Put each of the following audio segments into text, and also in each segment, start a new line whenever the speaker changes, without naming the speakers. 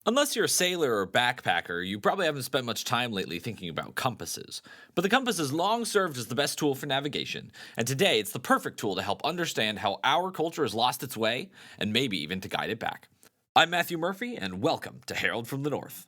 Unless you're a sailor or backpacker, you probably haven't spent much time lately thinking about compasses. But the compass has long served as the best tool for navigation, and today it's the perfect tool to help understand how our culture has lost its way, and maybe even to guide it back. I'm Matthew Murphy, and welcome to Herald from the North.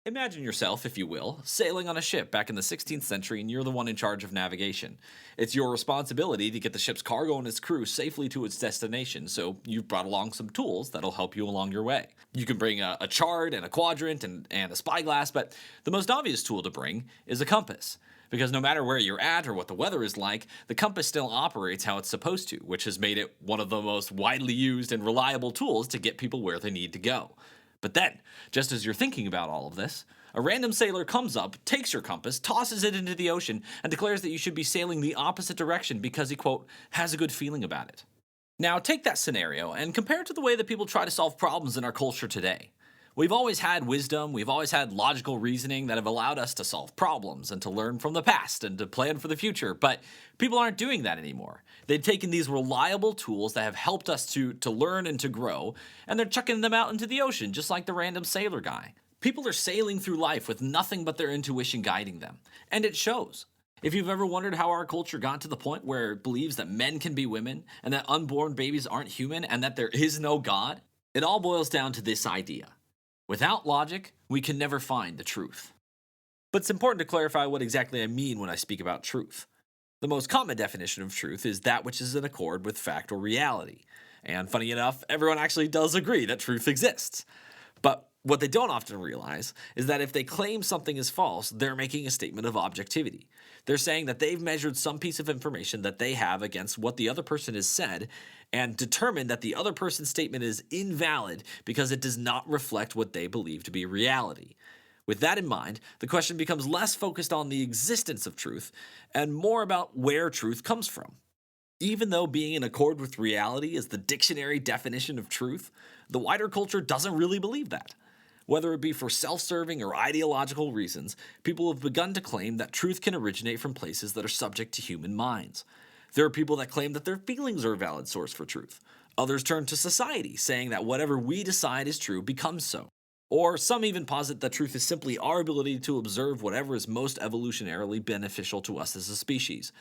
Imagine yourself, if you will, sailing on a ship back in the 16th century and you're the one in charge of navigation. It's your responsibility to get the ship's cargo and its crew safely to its destination, so you've brought along some tools that'll help you along your way. You can bring a chart and a quadrant and a spyglass, but the most obvious tool to bring is a compass. Because no matter where you're at or what the weather is like, the compass still operates how it's supposed to, which has made it one of the most widely used and reliable tools to get people where they need to go. But then, just as you're thinking about all of this, a random sailor comes up, takes your compass, tosses it into the ocean, and declares that you should be sailing the opposite direction because he, quote, has a good feeling about it. Now, take that scenario and compare it to the way that people try to solve problems in our culture today. We've always had wisdom, we've always had logical reasoning that have allowed us to solve problems and to learn from the past and to plan for the future, but people aren't doing that anymore. They've taken these reliable tools that have helped us to learn and to grow, and they're chucking them out into the ocean, just like the random sailor guy. People are sailing through life with nothing but their intuition guiding them, and it shows. If you've ever wondered how our culture got to the point where it believes that men can be women, and that unborn babies aren't human, and that there is no God, it all boils down to this idea. Without logic, we can never find the truth. But it's important to clarify what exactly I mean when I speak about truth. The most common definition of truth is that which is in accord with fact or reality. And funny enough, everyone actually does agree that truth exists. But what they don't often realize is that if they claim something is false, they're making a statement of objectivity. They're saying that they've measured some piece of information that they have against what the other person has said and determined that the other person's statement is invalid because it does not reflect what they believe to be reality. With that in mind, the question becomes less focused on the existence of truth and more about where truth comes from. Even though being in accord with reality is the dictionary definition of truth, the wider culture doesn't really believe that. Whether it be for self-serving or ideological reasons, people have begun to claim that truth can originate from places that are subject to human minds. There are people that claim that their feelings are a valid source for truth. Others turn to society, saying that whatever we decide is true becomes so. Or some even posit that truth is simply our ability to observe whatever is most evolutionarily beneficial to us as a species.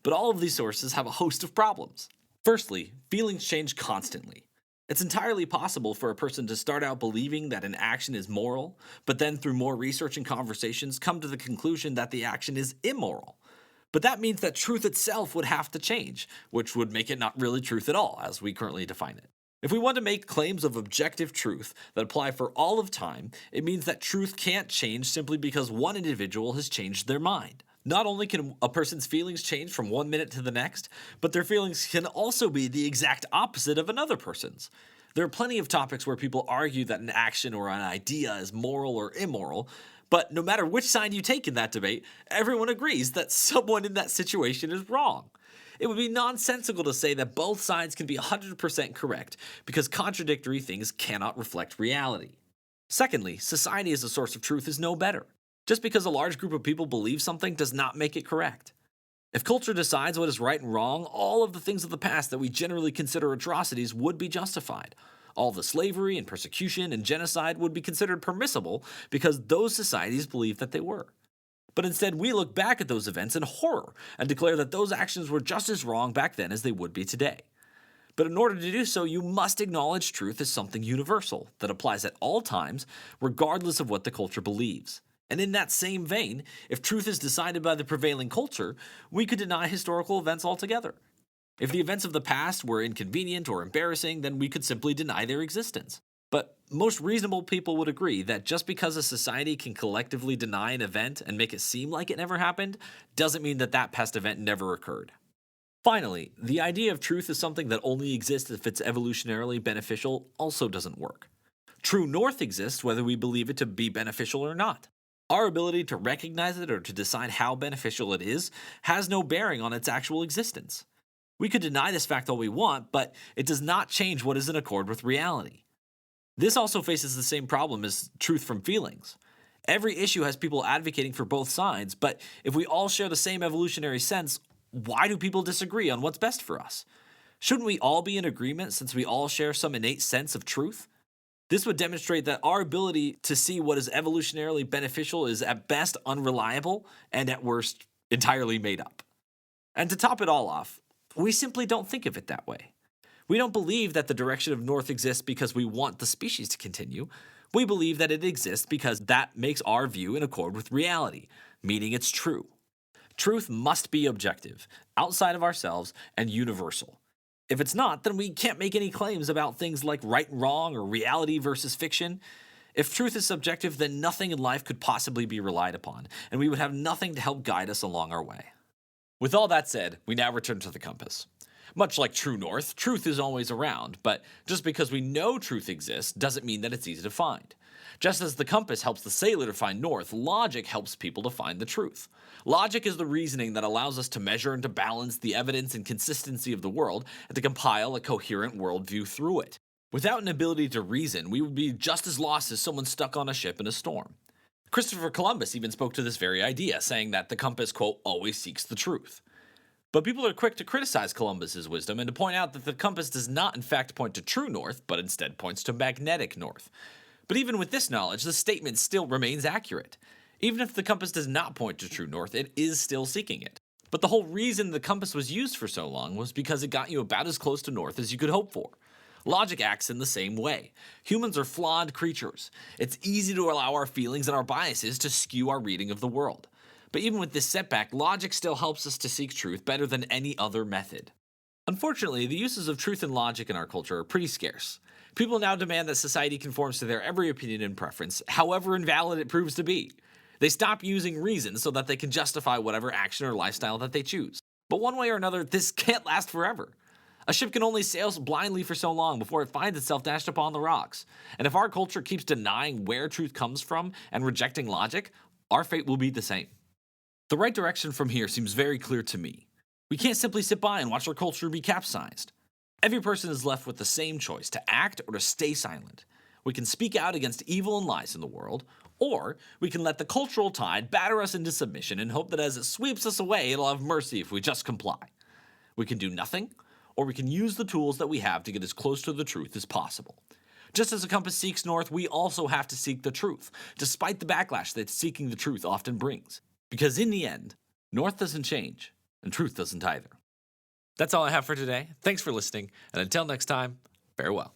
But all of these sources have a host of problems. Firstly, feelings change constantly. It's entirely possible for a person to start out believing that an action is moral, but then through more research and conversations come to the conclusion that the action is immoral. But that means that truth itself would have to change, which would make it not really truth at all, as we currently define it. If we want to make claims of objective truth that apply for all of time, it means that truth can't change simply because one individual has changed their mind. Not only can a person's feelings change from one minute to the next, but their feelings can also be the exact opposite of another person's. There are plenty of topics where people argue that an action or an idea is moral or immoral, but no matter which side you take in that debate, everyone agrees that someone in that situation is wrong. It would be nonsensical to say that both sides can be 100% correct because contradictory things cannot reflect reality. Secondly, society as a source of truth is no better. Just because a large group of people believe something does not make it correct. If culture decides what is right and wrong, all of the things of the past that we generally consider atrocities would be justified. All the slavery and persecution and genocide would be considered permissible because those societies believed that they were. But instead, we look back at those events in horror and declare that those actions were just as wrong back then as they would be today. But in order to do so, you must acknowledge truth as something universal that applies at all times, regardless of what the culture believes. And in that same vein, if truth is decided by the prevailing culture, we could deny historical events altogether. If the events of the past were inconvenient or embarrassing, then we could simply deny their existence. But most reasonable people would agree that just because a society can collectively deny an event and make it seem like it never happened, doesn't mean that that past event never occurred. Finally, the idea of truth is something that only exists if it's evolutionarily beneficial also doesn't work. True north exists whether we believe it to be beneficial or not. Our ability to recognize it or to decide how beneficial it is has no bearing on its actual existence. We could deny this fact all we want, but it does not change what is in accord with reality. This also faces the same problem as truth from feelings. Every issue has people advocating for both sides, but if we all share the same evolutionary sense, why do people disagree on what's best for us? Shouldn't we all be in agreement since we all share some innate sense of truth? This would demonstrate that our ability to see what is evolutionarily beneficial is at best unreliable and at worst entirely made up. And to top it all off, we simply don't think of it that way. We don't believe that the direction of north exists because we want the species to continue. We believe that it exists because that makes our view in accord with reality, meaning it's true. Truth must be objective, outside of ourselves, and universal. If it's not, then we can't make any claims about things like right and wrong or reality versus fiction. If truth is subjective, then nothing in life could possibly be relied upon, and we would have nothing to help guide us along our way. With all that said, we now return to the compass. Much like true north, truth is always around, but just because we know truth exists doesn't mean that it's easy to find. Just as the compass helps the sailor to find north, logic helps people to find the truth. Logic is the reasoning that allows us to measure and to balance the evidence and consistency of the world and to compile a coherent worldview through it. Without an ability to reason, we would be just as lost as someone stuck on a ship in a storm. Christopher Columbus even spoke to this very idea, saying that the compass, quote, always seeks the truth. But people are quick to criticize Columbus's wisdom and to point out that the compass does not in fact point to true north, but instead points to magnetic north. But even with this knowledge, the statement still remains accurate. Even if the compass does not point to true north, it is still seeking it. But the whole reason the compass was used for so long was because it got you about as close to north as you could hope for. Logic acts in the same way. Humans are flawed creatures. It's easy to allow our feelings and our biases to skew our reading of the world. But even with this setback, logic still helps us to seek truth better than any other method. Unfortunately, the uses of truth and logic in our culture are pretty scarce. People now demand that society conforms to their every opinion and preference, however invalid it proves to be. They stop using reason so that they can justify whatever action or lifestyle that they choose. But one way or another, this can't last forever. A ship can only sail blindly for so long before it finds itself dashed upon the rocks. And if our culture keeps denying where truth comes from and rejecting logic, our fate will be the same. The right direction from here seems very clear to me. We can't simply sit by and watch our culture be capsized. Every person is left with the same choice, to act or to stay silent. We can speak out against evil and lies in the world, or we can let the cultural tide batter us into submission and hope that as it sweeps us away, it'll have mercy if we just comply. We can do nothing, or we can use the tools that we have to get as close to the truth as possible. Just as a compass seeks north, we also have to seek the truth, despite the backlash that seeking the truth often brings. Because in the end, north doesn't change, and truth doesn't either. That's all I have for today. Thanks for listening, and until next time, farewell.